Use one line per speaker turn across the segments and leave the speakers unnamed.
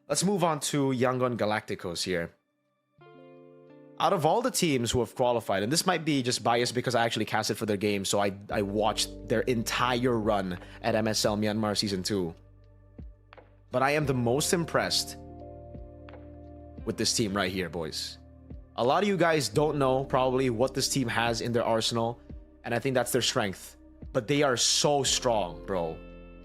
Let's move on to Yangon Galacticos here. Out of all the teams who have qualified, and this might be just biased because I actually casted for their game, so I watched their entire run at MSL Myanmar Season 2. But I am the most impressed with this team right here, boys. A lot of you guys don't know probably what this team has in their arsenal, and I think that's their strength. But they are so strong, bro.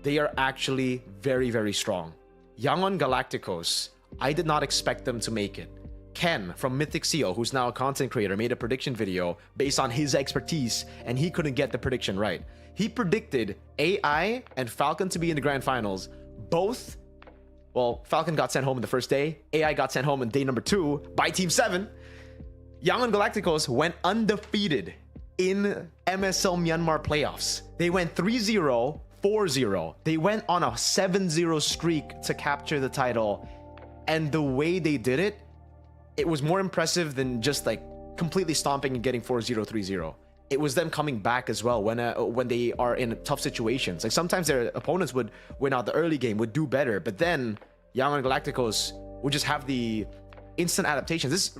They are actually very, very strong. Yangon Galacticos, I did not expect them to make it. Ken from Mythic Seal, who's now a content creator, made a prediction video based on his expertise, and he couldn't get the prediction right. He predicted AI and Falcon to be in the grand finals. Both, well, Falcon got sent home in the first day. AI got sent home in day number 2 by Team 7. Yangon Galacticos went undefeated in MSL Myanmar playoffs. They went 3-0, 4-0. They went on a 7-0 streak to capture the title. And the way they did it, it was more impressive than just like completely stomping and getting 4-0, 3-0. It was them coming back as well when they are in tough situations. Like sometimes their opponents would win out the early game, would do better, but then Yangon Galacticos would just have the instant adaptations. This,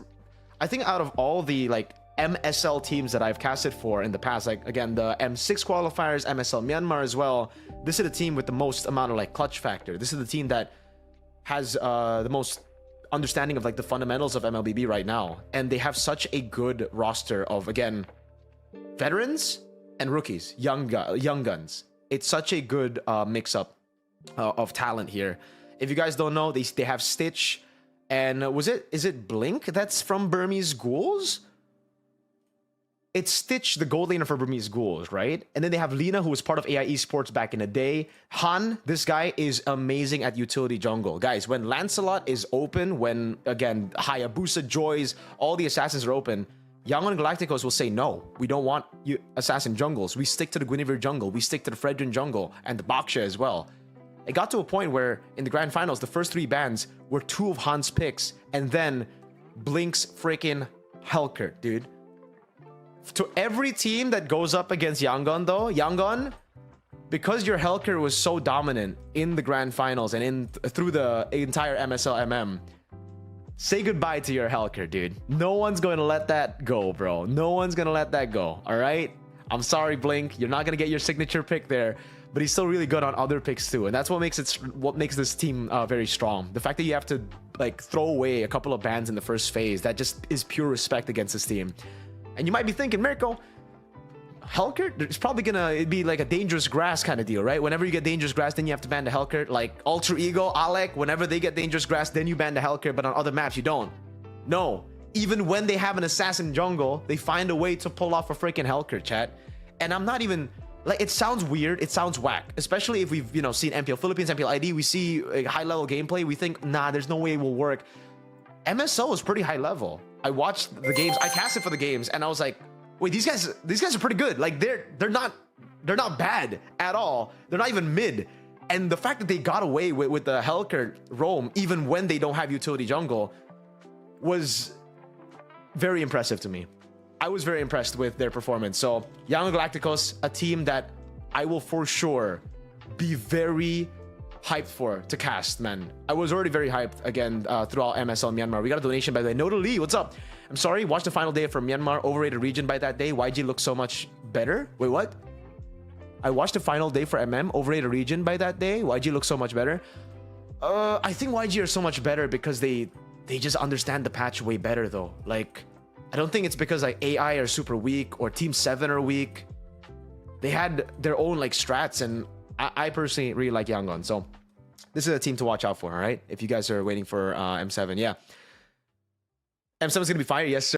I think, out of all the like MSL teams that I've casted for in the past, like again the M6 qualifiers, MSL Myanmar as well, this is the team with the most amount of like clutch factor. This is the team that has the most understanding of like the fundamentals of MLBB right now, and they have such a good roster of, again, veterans and rookies, young guns. It's such a good mix-up of talent here. If you guys don't know, they have Stitch, and is it Blink that's from Burmese Ghouls? It's Stitch, the gold laner for Burmese Ghouls, right? And then they have Lena, who was part of AI Esports back in the day. Han, this guy is amazing at utility jungle. Guys, when Lancelot is open, when, again, Hayabusa, Joys, all the assassins are open, Yangon Galacticos will say, no, we don't want you assassin jungles. We stick to the Guinevere jungle. We stick to the Fredrin jungle and the Baksha as well. It got to a point where in the grand finals, the first 3 bans were 2 of Han's picks, and then Blink's freaking Hellkurt, dude. To every team that goes up against Yangon, though, Yangon, because your Hellkurt was so dominant in the grand finals and through the entire MSL MM, say goodbye to your Hellkurt, dude. No one's going to let that go, bro. No one's going to let that go, all right? I'm sorry, Blink. You're not going to get your signature pick there, but he's still really good on other picks too, and that's what makes this team very strong. The fact that you have to like throw away a couple of bans in the first phase, that just is pure respect against this team. And you might be thinking, Mirko, Hellkurt, it's probably gonna be like a dangerous grass kind of deal, right? Whenever you get dangerous grass, then you have to ban the Hellkurt. Like Ultra Ego, Alec, whenever they get dangerous grass, then you ban the Hellkurt, but on other maps you don't. No, even when they have an assassin jungle, they find a way to pull off a freaking Hellkurt, chat. And I'm not even like, it sounds weird, it sounds whack, especially if we've, you know, seen MPL Philippines, MPL ID, we see a high level gameplay, we think, nah, there's no way it will work. MSL is pretty high level. I watched the games, I casted for the games, and I was like, wait, these guys are pretty good. Like they're not bad at all. They're not even mid. And the fact that they got away with the Hellkurt roam, even when they don't have utility jungle, was very impressive to me. I was very impressed with their performance. So Yangon Galacticos, a team that I will for sure be very hyped for to cast, man. I was already very hyped again throughout MSL Myanmar. We got a donation, by the way. Noto Lee, what's up? I'm sorry, watched the final day for Myanmar, overrated region by that day. YG looks so much better. Wait, what? I watched the final day for MM, overrated region by that day. YG looks so much better. I think YG are so much better because they just understand the patch way better though. Like, I don't think it's because like AI are super weak or Team 7 are weak. They had their own like strats, and I personally really like Yangon. So this is a team to watch out for, all right? If you guys are waiting for M7, yeah. M7 is going to be fire, yes, sir.